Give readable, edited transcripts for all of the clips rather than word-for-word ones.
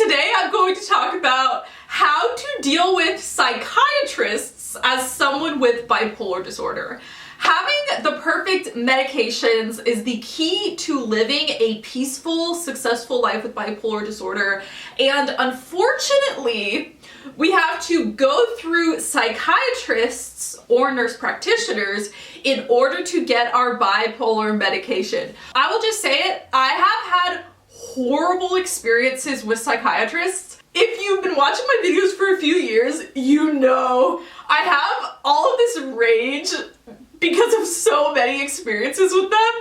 Today I'm going to talk about how to deal with psychiatrists as someone with bipolar disorder. Having the perfect medications is the key to living a peaceful, successful life with bipolar disorder, and unfortunately, we have to go through psychiatrists or nurse practitioners in order to get our bipolar medication. I will just say it, I have had horrible experiences with psychiatrists. If you've been watching my videos for a few years, you know I have all of this rage because of so many experiences with them,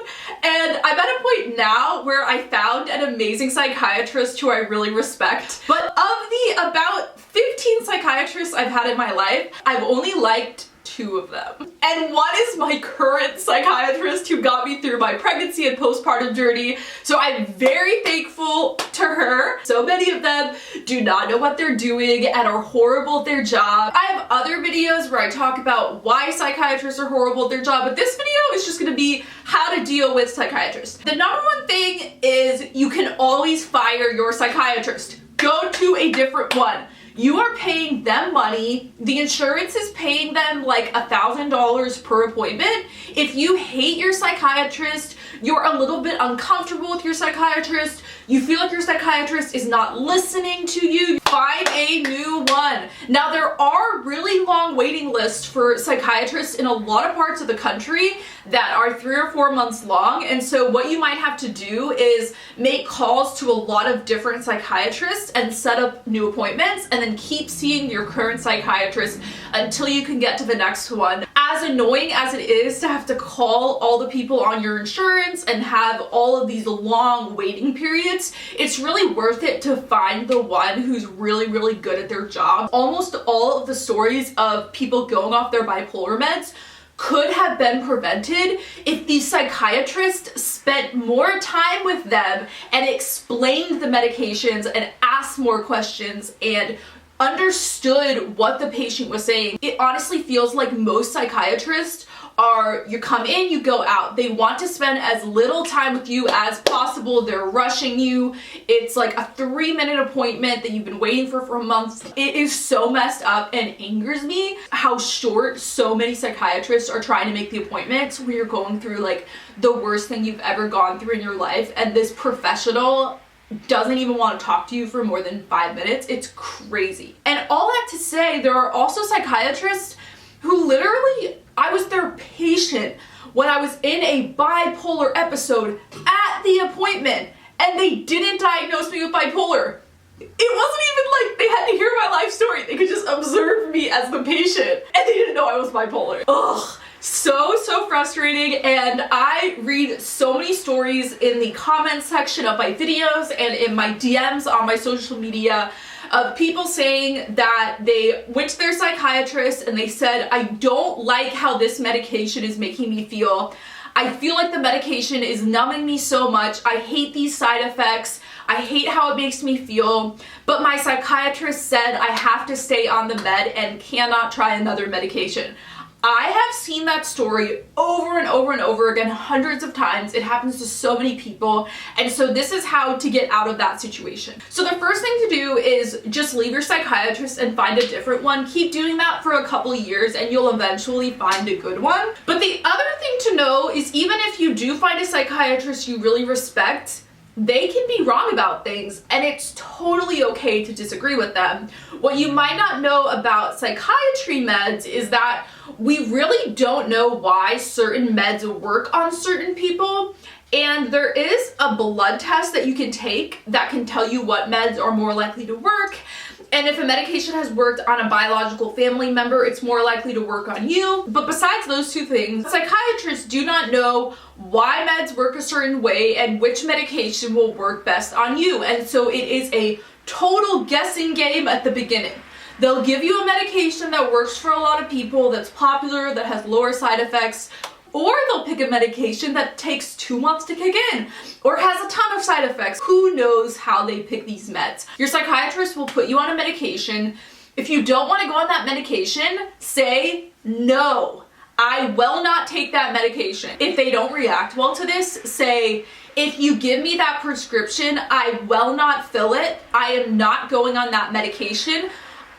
and I'm at a point now where I found an amazing psychiatrist who I really respect. But of the about 15 psychiatrists I've had in my life, I've only liked 2 of them. And one is my current psychiatrist who got me through my pregnancy and postpartum journey, so I'm very thankful to her. So many of them do not know what they're doing and are horrible at their job. I have other videos where I talk about why psychiatrists are horrible at their job, but this video is just gonna be how to deal with psychiatrists. The number one thing is you can always fire your psychiatrist. Go to a different one. You are paying them money. The insurance is paying them like $1,000 per appointment. If you hate your psychiatrist, you're a little bit uncomfortable with your psychiatrist, you feel like your psychiatrist is not listening to you, find a new one. Now, there are really long waiting lists for psychiatrists in a lot of parts of the country that are 3 or 4 months long, and so what you might have to do is make calls to a lot of different psychiatrists and set up new appointments, and then keep seeing your current psychiatrist until you can get to the next one. As annoying as it is to have to call all the people on your insurance and have all of these long waiting periods, it's really worth it to find the one who's really, really good at their job. Almost all of the stories of people going off their bipolar meds could have been prevented if the psychiatrist spent more time with them and explained the medications and asked more questions and understood what the patient was saying. It honestly feels like most psychiatrists are, you come in, you go out. They want to spend as little time with you as possible. They're rushing you. It's like a 3-minute appointment that you've been waiting for months. It is so messed up and angers me how short so many psychiatrists are trying to make the appointments where you're going through like the worst thing you've ever gone through in your life, and this professional doesn't even want to talk to you for more than 5 minutes. It's crazy. And all that to say, there are also psychiatrists who literally, I was their patient when I was in a bipolar episode at the appointment, and they didn't diagnose me with bipolar. It wasn't even like they had to hear my life story. They could just observe me as the patient, and they didn't know I was bipolar. Ugh. So frustrating, and I read so many stories in the comments section of my videos and in my DMs on my social media of people saying that they went to their psychiatrist and they said, I don't like how this medication is making me feel. I feel like the medication is numbing me so much. I hate these side effects. I hate how it makes me feel. But my psychiatrist said I have to stay on the med and cannot try another medication. I have seen that story over and over and over again, hundreds of times. It happens to so many people, and so this is how to get out of that situation. So the first thing to do is just leave your psychiatrist and find a different one. Keep doing that for a couple of years and you'll eventually find a good one. But the other thing to know is even if you do find a psychiatrist you really respect, they can be wrong about things, and it's totally okay to disagree with them. What you might not know about psychiatry meds is that we really don't know why certain meds work on certain people, and there is a blood test that you can take that can tell you what meds are more likely to work. And if a medication has worked on a biological family member, it's more likely to work on you. But besides those 2 things, psychiatrists do not know why meds work a certain way and which medication will work best on you. And so it is a total guessing game at the beginning. They'll give you a medication that works for a lot of people, that's popular, that has lower side effects, or they'll pick a medication that takes 2 months to kick in, or has a ton of side effects. Who knows how they pick these meds? Your psychiatrist will put you on a medication. If you don't want to go on that medication, say no. I will not take that medication. If they don't react well to this, say, If you give me that prescription, I will not fill it. I am not going on that medication.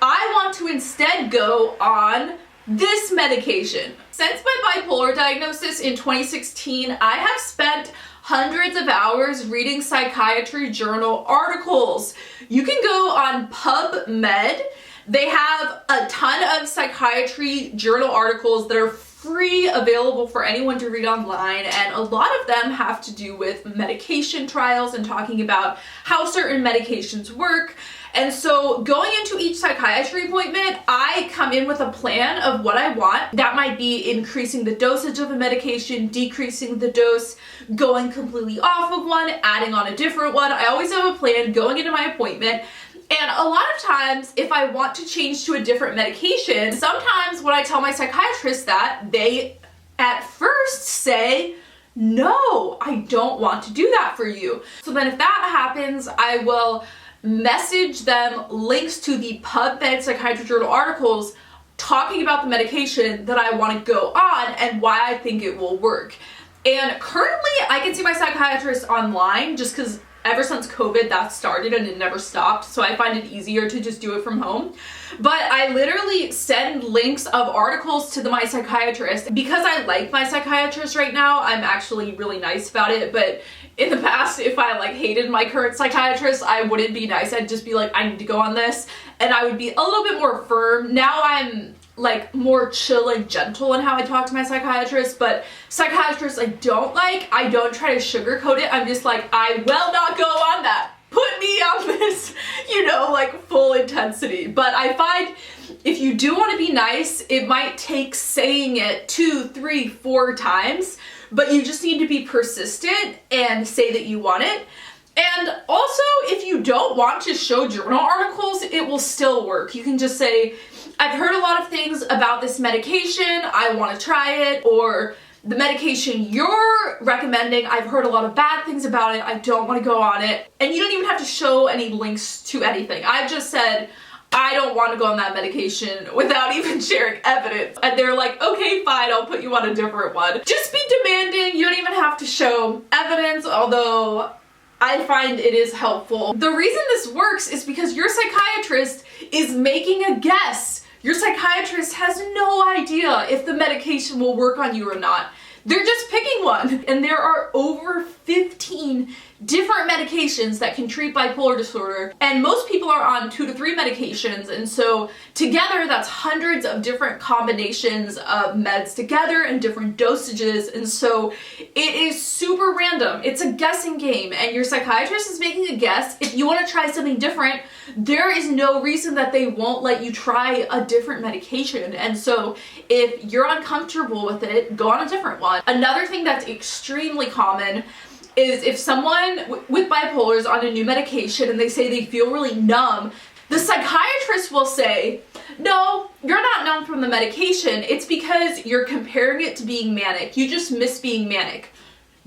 I want to instead go on this medication. Since my bipolar diagnosis in 2016, I have spent hundreds of hours reading psychiatry journal articles. You can go on PubMed. They have a ton of psychiatry journal articles that are free, available for anyone to read online, and a lot of them have to do with medication trials and talking about how certain medications work. And so going into each psychiatry appointment, I come in with a plan of what I want. That might be increasing the dosage of a medication, decreasing the dose, going completely off of one, adding on a different one. I always have a plan going into my appointment. And a lot of times, if I want to change to a different medication, sometimes when I tell my psychiatrist that, they at first say, no, I don't want to do that for you. So then if that happens, I will message them links to the PubMed Psychiatry Journal articles talking about the medication that I want to go on and why I think it will work. And currently I can see my psychiatrist online just because ever since COVID that started and it never stopped, so I find it easier to just do it from home. But I literally send links of articles to my psychiatrist. Because I like my psychiatrist right now, I'm actually really nice about it, but in the past, if I hated my current psychiatrist, I wouldn't be nice. I'd just be like, I need to go on this, and I would be a little bit more firm. Now I'm more chill and gentle in how I talk to my psychiatrist, but psychiatrists I don't try to sugarcoat it. I'm just like, I will not go on that. Put me on this, full intensity. But I find if you do want to be nice, it might take saying it 2, 3, 4 times, but you just need to be persistent and say that you want it. And also, if you don't want to show journal articles, it will still work. You can just say, I've heard a lot of things about this medication, I want to try it, or the medication you're recommending, I've heard a lot of bad things about it, I don't want to go on it. And you don't even have to show any links to anything. I've just said, I don't want to go on that medication without even sharing evidence. And they're like, okay, fine, I'll put you on a different one. Just be demanding, you don't even have to show evidence, although I find it is helpful. The reason this works is because your psychiatrist is making a guess. Your psychiatrist has no idea if the medication will work on you or not. They're just picking one. And there are over 15 different medications that can treat bipolar disorder, and most people are on 2 to 3 medications, and so together that's hundreds of different combinations of meds together and different dosages, and so it is super random. It's a guessing game, and your psychiatrist is making a guess. If you want to try something different, there is no reason that they won't let you try a different medication, and so if you're uncomfortable with it, go on a different one. Another thing that's extremely common is if someone with bipolar is on a new medication and they say they feel really numb, the psychiatrist will say, no, you're not numb from the medication. It's because you're comparing it to being manic. You just miss being manic.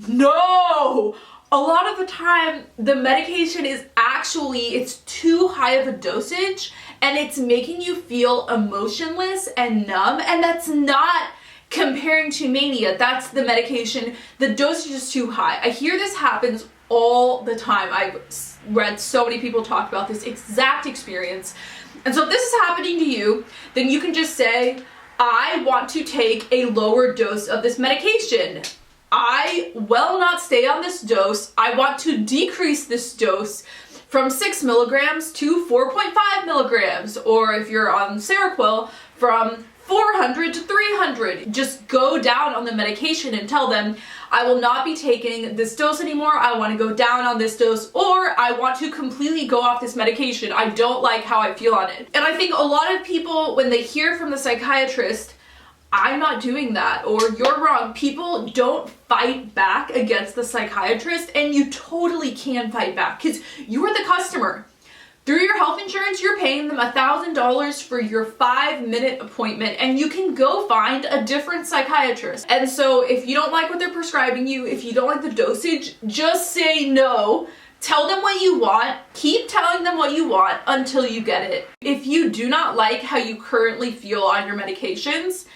No! A lot of the time, the medication is actually, it's too high of a dosage and it's making you feel emotionless and numb, and that's not comparing to mania. That's the medication. The dosage is too high. I hear this happens all the time. I've read so many people talk about this exact experience. And so if this is happening to you, then you can just say, I want to take a lower dose of this medication. I will not stay on this dose. I want to decrease this dose from 6 milligrams to 4.5 milligrams. Or if you're on Seroquel, from 400 to 300. Just go down on the medication and tell them, I will not be taking this dose anymore. I want to go down on this dose, or I want to completely go off this medication. I don't like how I feel on it. And I think a lot of people, when they hear from the psychiatrist, I'm not doing that, or you're wrong, people don't fight back against the psychiatrist, and you totally can fight back because you are the customer. Through your health insurance, you're paying them $1,000 for your 5-minute appointment, and you can go find a different psychiatrist. And so if you don't like what they're prescribing you, if you don't like the dosage, just say no. Tell them what you want. Keep telling them what you want until you get it. If you do not like how you currently feel on your medications,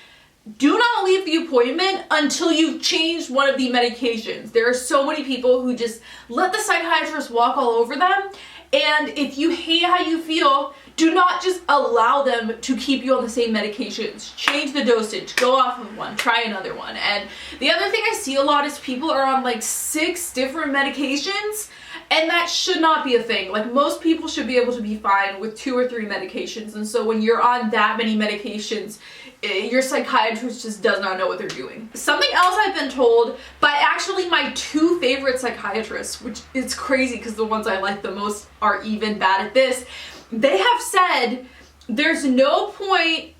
do not leave the appointment until you've changed one of the medications. There are so many people who just let the psychiatrist walk all over them, and if you hate how you feel, do not just allow them to keep you on the same medications. Change the dosage, go off of one, try another one. And the other thing I see a lot is people are on like 6 different medications, and that should not be a thing. Like, most people should be able to be fine with 2 or 3 medications, and so when you're on that many medications, your psychiatrist just does not know what they're doing. Something else I've been told by actually my 2 favorite psychiatrists, which is crazy because the ones I like the most are even bad at this. They have said there's no point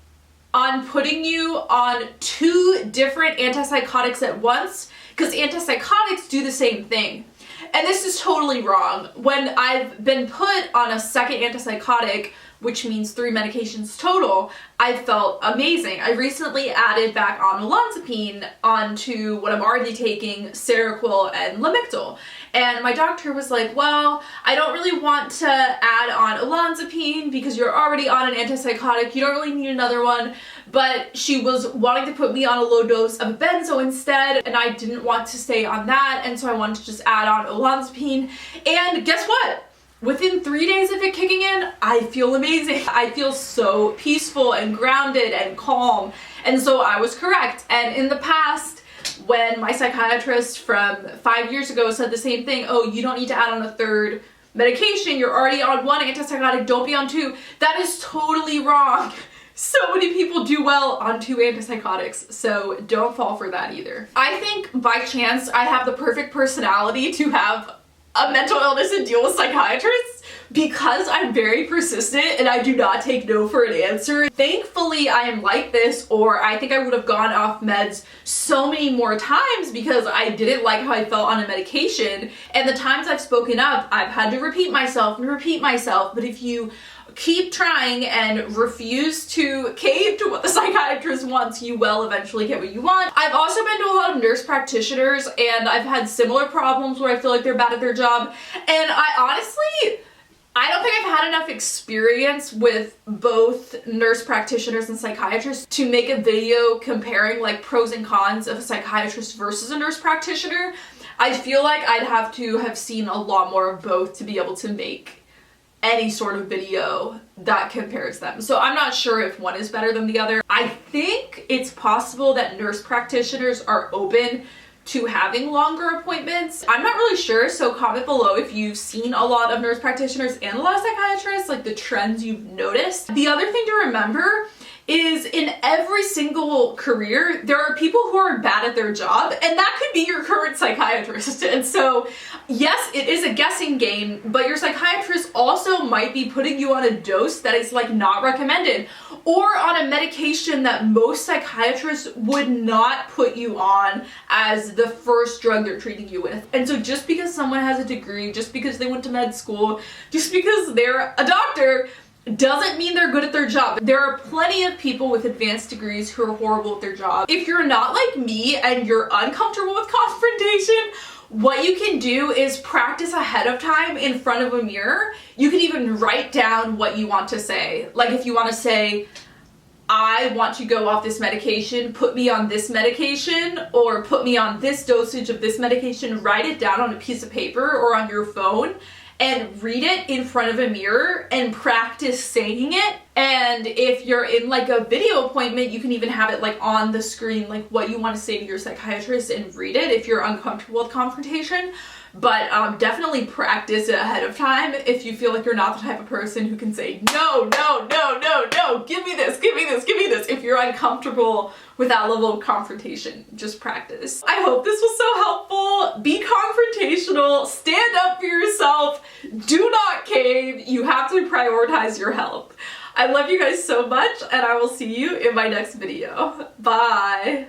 on putting you on 2 different antipsychotics at once because antipsychotics do the same thing. And this is totally wrong. When I've been put on a second antipsychotic, which means 3 medications total, I felt amazing. I recently added back on olanzapine onto what I'm already taking, Seroquel and Lamictal. And my doctor was like, well, I don't really want to add on olanzapine because you're already on an antipsychotic. You don't really need another one. But she was wanting to put me on a low dose of benzo instead, and I didn't want to stay on that, and so I wanted to just add on olanzapine. And guess what? Within 3 days of it kicking in, I feel amazing. I feel so peaceful and grounded and calm. And so I was correct. And in the past, when my psychiatrist from 5 years ago said the same thing, oh, you don't need to add on a 3rd medication, you're already on 1 antipsychotic, don't be on 2. That is totally wrong. So many people do well on 2 antipsychotics, so don't fall for that either. I think by chance I have the perfect personality to have a mental illness and deal with psychiatrists because I'm very persistent and I do not take no for an answer. Thankfully, I am like this, or I think I would have gone off meds so many more times because I didn't like how I felt on a medication. And the times I've spoken up, I've had to repeat myself and repeat myself. But if you keep trying and refuse to cave to what the psychiatrist wants, you will eventually get what you want. I've also been to a lot of nurse practitioners, and I've had similar problems where I feel like they're bad at their job. And I don't think I've had enough experience with both nurse practitioners and psychiatrists to make a video comparing like pros and cons of a psychiatrist versus a nurse practitioner. I feel like I'd have to have seen a lot more of both to be able to make any sort of video that compares them. So I'm not sure if one is better than the other. I think it's possible that nurse practitioners are open to having longer appointments. I'm not really sure, so comment below if you've seen a lot of nurse practitioners and a lot of psychiatrists, like the trends you've noticed. The other thing to remember is in every single career, there are people who are bad at their job, and that could be your current psychiatrist. And so, yes, it is a guessing game, but your psychiatrist also might be putting you on a dose that is like not recommended, or on a medication that most psychiatrists would not put you on as the first drug they're treating you with. And so just because someone has a degree, just because they went to med school, just because they're a doctor, doesn't mean they're good at their job. There are plenty of people with advanced degrees who are horrible at their job. If you're not like me and you're uncomfortable with confrontation, what you can do is practice ahead of time in front of a mirror. You can even write down what you want to say. Like if you want to say, I want to go off this medication, put me on this medication, or put me on this dosage of this medication, write it down on a piece of paper or on your phone and read it in front of a mirror and practice saying it. And if you're in like a video appointment, you can even have it like on the screen, like what you want to say to your psychiatrist, and read it if you're uncomfortable with confrontation. But definitely practice it ahead of time if you feel like you're not the type of person who can say, no, no, no, no, no, give me this, give me this, give me this. If you're uncomfortable with that level of confrontation, just practice. I hope this was so helpful. Be confrontational, stand up for yourself, do not cave. You have to prioritize your health. I love you guys so much, and I will see you in my next video. Bye.